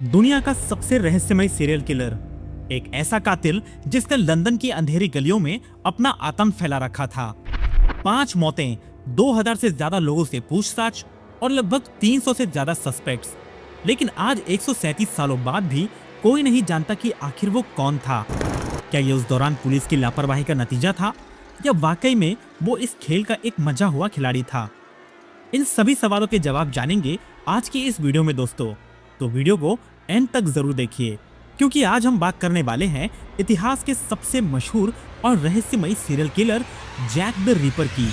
दुनिया का सबसे रहस्यमय सीरियल किलर, एक ऐसा कातिल जिसने लंदन की अंधेरी गलियों में अपना आतंक फैला रखा था। 5 मौतें, 2000 से ज्यादा लोगों से पूछताछ और लगभग 300 से ज्यादा सस्पेक्ट्स। लेकिन आज 137 सालों बाद भी कोई नहीं जानता कि आखिर वो कौन था। क्या ये उस दौरान पुलिस की लापरवाही का नतीजा था या वाकई में वो इस खेल का एक मजा हुआ खिलाड़ी था? इन सभी सवालों के जवाब जानेंगे आज की इस वीडियो में दोस्तों, तो वीडियो को एंड तक जरूर देखिए, क्योंकि आज हम बात करने वाले हैं इतिहास के सबसे मशहूर और रहस्यमयी serial killer Jack the Ripper की।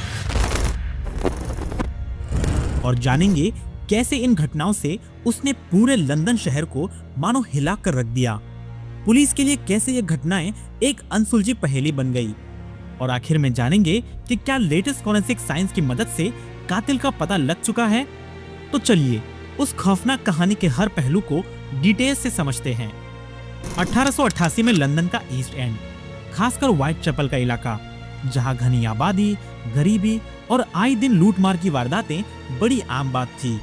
और जानेंगे कैसे इन घटनाओं से उसने पूरे लंदन शहर को मानो हिला कर रख दिया। पुलिस के लिए कैसे ये घटनाएं एक अनसुलझी पहेली बन गई। और आखिर में जानेंगे कि क्या लेटेस्ट फॉरेंसिक साइंस की मदद से कातिल का पता लग चुका है। तो चलिए उस खौफनाक कहानी के हर पहलू को डिटेल से समझते हैं। 1888 में लंदन का ईस्ट एंड, खासकर व्हाइट चैपल का इलाका, जहां घनी आबादी, गरीबी और आए दिन लूटमार की वारदातें बड़ी आम बात थी।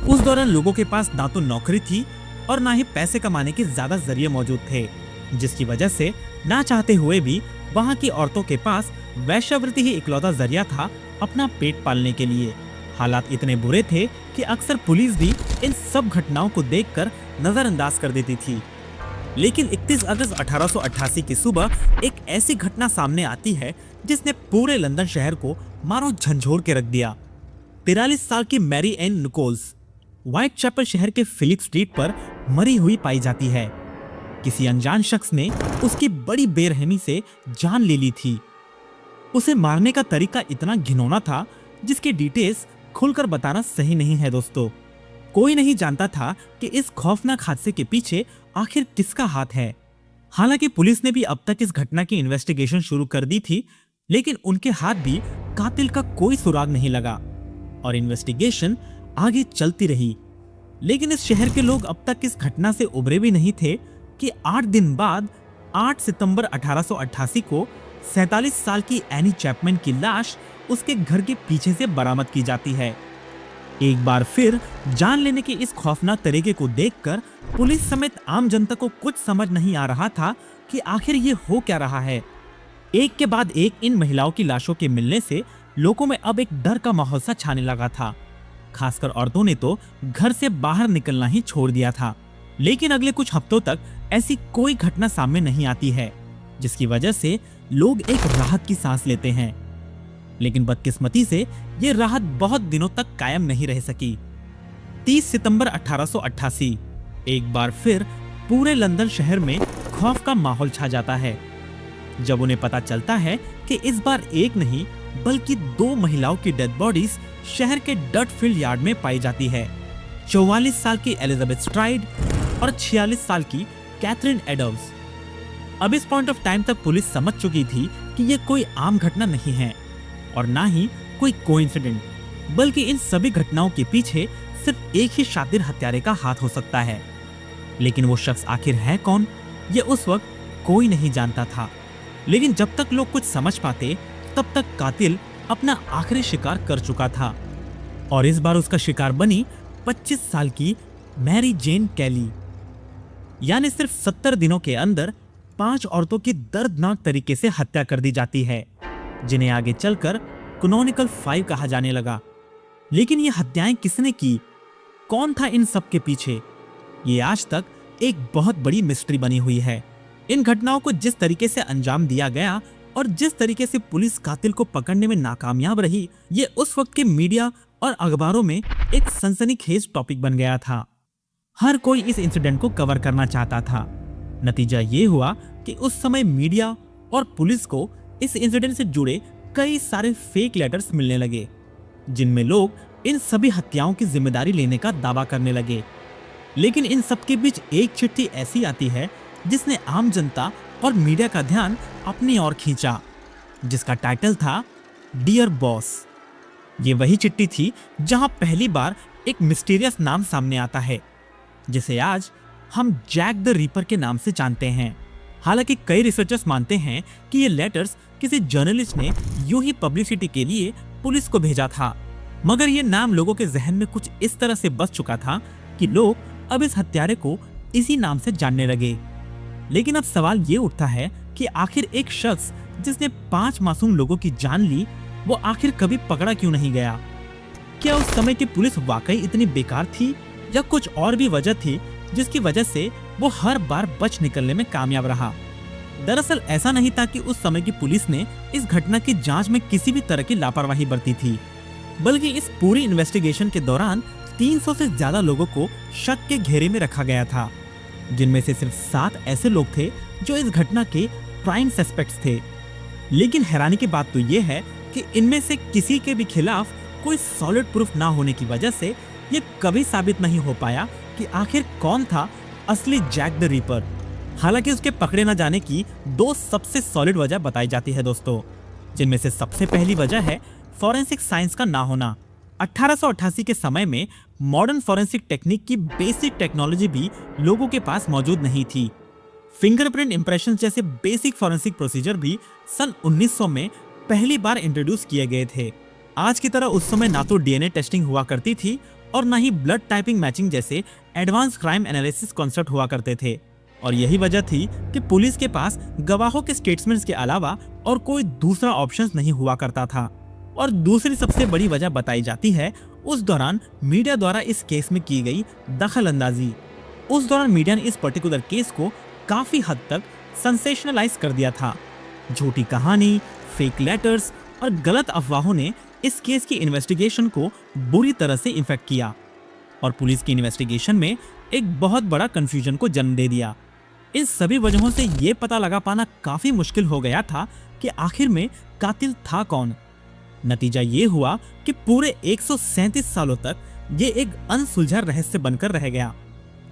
उस दौरान लोगों के पास ना तो नौकरी थी और ना ही पैसे कमाने के ज्यादा जरिए मौजूद थे, जिसकी वजह से ना चाहते हुए भी वहां की औरतों के पास वैश्यावृत्ति ही इकलौता जरिया था अपना पेट पालने के लिए। हालात इतने बुरे थे कि अक्सर पुलिस भी इन सब घटनाओं को देखकर नजरअंदाज कर देती थी। लेकिन 31 अगस्त 1888 की सुबह एक ऐसी घटना सामने आती है जिसने पूरे लंदन शहर को मानो झंझोर के रख दिया। 43 साल की Mary Ann Nichols Whitechapel शहर के फिलिप स्ट्रीट पर मरी हुई पाई जाती है। किसी अनजान शख्स ने उसकी बड़ी बेरहमी से जान ले ली थी। उसे मारने का तरीका इतना घिनौना था जिसके डिटेल्स खुलकर बताना सही नहीं है दोस्तों। कोई नहीं जानता था कि इस खौफनाक हादसे के पीछे आखिर किसका हाथ है। हालांकि पुलिस ने भी अब तक इस घटना की इन्वेस्टिगेशन शुरू कर दी थी, लेकिन उनके हाथ भी कातिल का कोई सुराग नहीं लगा और इन्वेस्टिगेशन आगे चलती रही। लेकिन इस शहर के लोग अब तक इस घटना से उबरे भी नहीं थे कि 8 दिन बाद 8 सितंबर 1888 को 47 साल की एनी चैपमैन की लाश उसके घर के पीछे से बरामद की जाती है। एक बार फिर जान लेने के इस खौफनाक तरीके को देखकर पुलिस समेत आम जनता को कुछ समझ नहीं आ रहा था कि आखिर ये हो क्या रहा है। एक के बाद एक इन महिलाओं की लाशों के मिलने से लोगों में अब एक डर का माहौल सा छाने लगा था। खासकर औरतों ने तो घर से बाहर निकलना ही छोड़ दिया था। लेकिन अगले कुछ हफ्तों तक ऐसी कोई घटना सामने नहीं आती है, जिसकी वजह से लोग एक राहत की सांस लेते हैं। लेकिन बदकिस्मती से ये राहत बहुत दिनों तक कायम नहीं रह सकी। 30 सितंबर 1888 एक बार फिर पूरे लंदन शहर में खौफ का माहौल छा जाता है, जब उन्हें पता चलता है कि इस बार एक नहीं बल्कि 2 महिलाओं की डेड बॉडीज शहर के डर्टफील्ड यार्ड में पाई जाती है। 44 साल की एलिजाबेथ स्ट्राइड और 46 साल की कैथरीन एडम्स। अब इस पॉइंट ऑफ टाइम तक पुलिस समझ चुकी थी कि ये कोई आम घटना नहीं है और ना ही कोई कोइंसिडेंट, बल्कि इन सभी घटनाओं के पीछे सिर्फ एक ही शातिर हत्यारे का हाथ हो सकता है। लेकिन वो शख्स आखिर है कौन, ये उस वक्त कोई नहीं जानता था। लेकिन जब तक लोग कुछ समझ पाते तब तक कातिल अपना आखिरी शिकार कर चुका था। और इस बार उसका शिकार बनी 25 साल की मैरी जेन कैली। यानी सिर्फ 70 दिनों के अंदर 5 औरतों की दर्दनाक तरीके से हत्या कर दी जाती है, जिन्हें आगे चलकर कैनोनिकल 5 कहा जाने लगा। लेकिन ये हत्याएं किसने की, कौन था इन सब के पीछे, ये आज तक एक बहुत बड़ी मिस्ट्री बनी हुई है। इन घटनाओं को जिस तरीके से अंजाम दिया गया और जिस तरीके से पुलिस कातिल को पकड़ने में नाकामयाब रही, ये उस वक्त के मीडिया और अखबारों में एक सनसनीखेज टॉपिक बन गया था। हर कोई इस इंसिडेंट को कवर करना चाहता था। नतीजा ये हुआ कि उस समय मीडिया और पुलिस को इस इंसिडेंट से जुड़े कई सारे फेक लेटर्स मिलने लगे, जिनमें लोग इन सभी हत्याओं की जिम्मेदारी लेने का दावा करने लगे। लेकिन इन सब के बीच एक चिट्ठी ऐसी आती है जिसने आम जनता और मीडिया का ध्यान अपनी ओर खींचा, जिसका टाइटल था डियर बॉस। ये वही चिट्ठी थी जहां पहली बार एक मिस्टीरियस नाम सामने आता है, जिसे आज हम जैक द रिपर के नाम से जानते हैं। हालांकि कई रिसर्चर्स मानते हैं कि ये लेटर्स किसी जर्नलिस्ट ने यूं ही पब्लिसिटी के लिए पुलिस को भेजा था, मगर ये नाम लोगों के जहन में कुछ इस तरह से बस चुका था कि लोग अब इस हत्यारे को इसी नाम से जानने लगे। लेकिन अब सवाल ये उठता है कि आखिर एक शख्स जिसने 5 मासूम लोगों की जान ली, वो आखिर कभी पकड़ा क्यों नहीं गया? क्या उस समय की पुलिस वाकई इतनी बेकार थी या कुछ और भी वजह थी जिसकी वजह से वो हर बार बच निकलने में कामयाब रहा? दरअसल ऐसा नहीं था कि उस समय की पुलिस ने इस घटना की जांच में किसी भी तरह की लापरवाही बरती थी, बल्कि इस पूरी इन्वेस्टिगेशन के दौरान 300 से ज्यादा लोगों को शक के घेरे में रखा गया था, जिनमें से सिर्फ 7 ऐसे लोग थे जो इस घटना के प्राइम सस्पेक्ट्स थे। लेकिन हैरानी की बात तो ये है कि इनमें से किसी के भी खिलाफ कोई सॉलिड प्रूफ ना होने की वजह से ये कभी साबित नहीं हो पाया कि आखिर कौन था असली जैक द रीपर। हालांकि उसके पकड़े न जाने की 2 सबसे सॉलिड वजह बताई जाती है दोस्तों, जिनमें से सबसे पहली वजह है फॉरेंसिक साइंस का ना होना। 1888 के समय में मॉडर्न फॉरेंसिक टेक्निक की बेसिक टेक्नोलॉजी भी लोगों के पास मौजूद नहीं थी। फिंगरप्रिंट इंप्रेशन जैसे बेसिक फॉरेंसिक प्रोसीजर भी सन 1900 में पहली बार इंट्रोड्यूस किए गए थे। आज की तरह उस समय ना तो डीएनए टेस्टिंग हुआ करती थी और ना ही ब्लड टाइपिंग मैचिंग जैसे एडवांस क्राइम एनालिसिस कॉन्सेप्ट हुआ करते थे। और यही वजह थी कि पुलिस के पास गवाहों के स्टेटमेंट्स के अलावा और कोई दूसरा ऑप्शंस नहीं हुआ करता था। और दूसरी सबसे बड़ी वजह बताई जाती है उस दौरान मीडिया द्वारा इस केस में की गई दखल अंदाजी। उस दौरान मीडिया ने इस पर्टिकुलर केस को काफी हद तक सेंसेशनलाइज कर दिया था। झूठी कहानी, फेक लेटर्स और गलत अफवाहों ने इस केस की इन्वेस्टिगेशन को बुरी तरह से इन्फेक्ट किया और पुलिस की इन्वेस्टिगेशन में एक बहुत बड़ा कंफ्यूजन को जन्म दे दिया। इन सभी वजहों से ये पता लगा पाना काफी मुश्किल हो गया था कि आखिर में कातिल था कौन। नतीजा ये हुआ कि पूरे 137 सालों तक ये एक अनसुलझा रहस्य बनकर रह गया।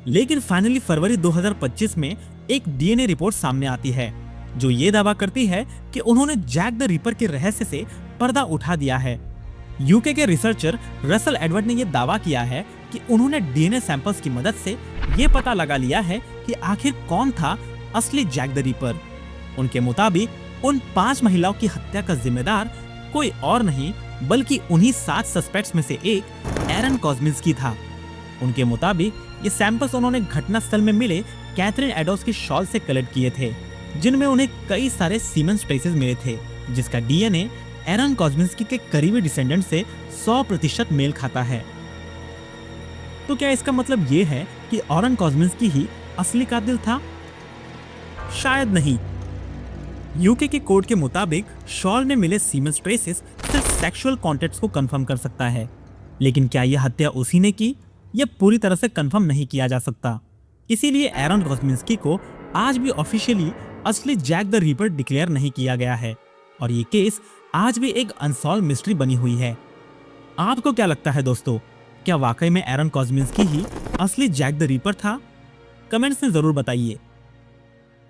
लेकिन फाइनली फरवरी 2025 में एक डीएनए रिपोर्ट सामने आती है जो ये दावा करती है कि उन्होंने जैक द रीपर के रहस्य से पर्दा उठा दिया है। यूके के रिसर्चर रसल एडवर्ड ने यह दावा किया है कि उन्होंने डीएनए सैंपल्स की मदद से ये पता लगा लिया है कि आखिर कौन था असली जैक द रीपर। उनके मुताबिक उन 5 महिलाओं की हत्या का जिम्मेदार कोई और नहीं बल्कि उन्हीं 7 सस्पेक्ट्स में से एक एरन कॉस्मिंस्की था। उनके मुताबिक ये सैंपल्स उन्होंने घटनास्थल में मिले कैथरीन एडोस के शॉल से कलेक्ट किए थे, जिनमें उन्हें कई सारे सीमेंस ट्रेसेस मिले थे, जिसका डीएनए एरन कॉस्मिंस्की के करीबी डिसेंडेंट से 100% मेल खाता है। तो क्या इसका मतलब ये है कि एरन कॉस्मिंस्की ही असली कातिल था? शायद नहीं। यूके के कोर्ट के मुताबिक शॉल में मिले सीमेंस ट्रेसेस सिर्फ सेक्सुअल कॉन्टेक्ट्स को कंफर्म कर सकता है, लेकिन क्या यह हत्या उसी ने की, यह पूरी तरह से कंफर्म नहीं किया जा सकता। इसीलिए एरन कॉस्मिंस्की को आज भी ऑफिशियली असली जैक द रीपर डिक्लेयर नहीं किया गया है और ये केस आज भी एक अनसॉल्व मिस्ट्री बनी हुई है। आपको क्या लगता है दोस्तों, क्या वाकई में एरन कॉस्मिंस्की ही असली जैक द रीपर था? कमेंट्स में जरूर बताइए।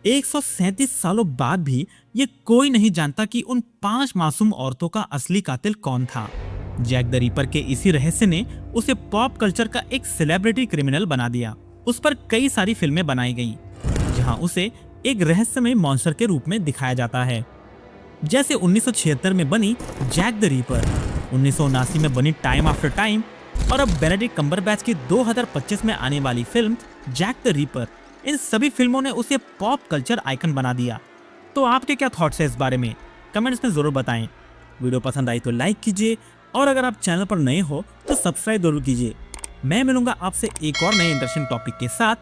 137 सालों बाद भी ये कोई नहीं जानता कि उन 5 मासूम औरतों का असली कातिल कौन था। जैक द रीपर के इसी रहस्य ने उसे पॉप कल्चर का एक सेलिब्रिटी क्रिमिनल बना दिया। उस पर कई सारी फिल्में बनाई गई जहां उसे एक रहस्यमय मॉन्स्टर के रूप में दिखाया जाता है, जैसे 1976 में बनी जैक द रीपर, 1979 में बनी टाइम आफ्टर टाइम और अब बेनेडिक्ट कम्बरबैच की 2025 में आने वाली फिल्म जैक द रीपर। इन सभी फिल्मों ने उसे पॉप कल्चर आइकन बना दिया। तो आपके क्या थॉट्स है इस बारे में? कमेंट्स में जरूर बताएं। वीडियो पसंद आई तो लाइक कीजिए और अगर आप चैनल पर नए हो तो सब्सक्राइब जरूर कीजिए। मैं मिलूंगा आपसे एक और नए इंटरेस्टिंग टॉपिक के साथ।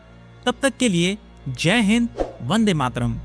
तब तक के लिए जय हिंद, वंदे मातरम।